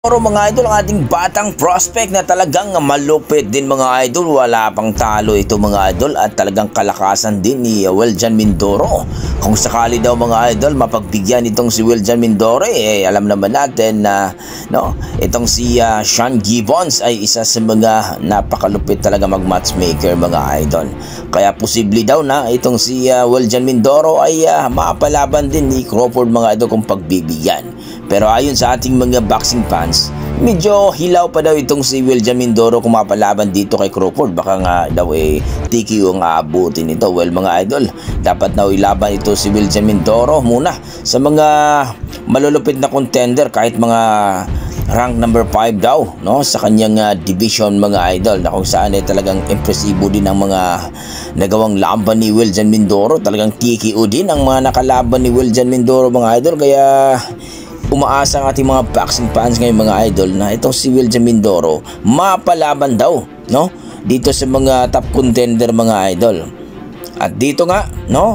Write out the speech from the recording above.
Pero mga idol, ang ating batang prospect na talagang malupit din mga idol. Wala pang talo ito mga idol at talagang kalakasan din ni Wiljan Mindoro. Kung sakali daw mga idol mapagbigyan itong si Wiljan Mindoro, alam naman natin na itong si Sean Gibbons ay isa sa mga napakalupit talaga mag-matchmaker mga idol. Kaya posible daw na itong si Wiljan Mindoro ay mapalaban din ni Crawford mga idol kung pagbibigyan. Pero ayon sa ating mga boxing fans, medyo hilaw pa daw itong si Wiljan Mindoro kung mapalaban dito kay Crawford. Baka nga daw TKO ang aabutin ito. Well mga idol, dapat na ilaban ito si Wiljan Mindoro muna sa mga malulupit na contender, kahit mga rank number 5 daw sa kanyang division mga idol, na kung saan talagang impresibo din ang mga nagawang laban ni Wiljan Mindoro. Talagang TKO din ang mga nakalaban ni Wiljan Mindoro mga idol. Kaya umaasa ang ating mga boxing fans ngayon mga idol na itong si Wiljan Mindoro mapalaban daw dito sa mga top contender mga idol. At dito nga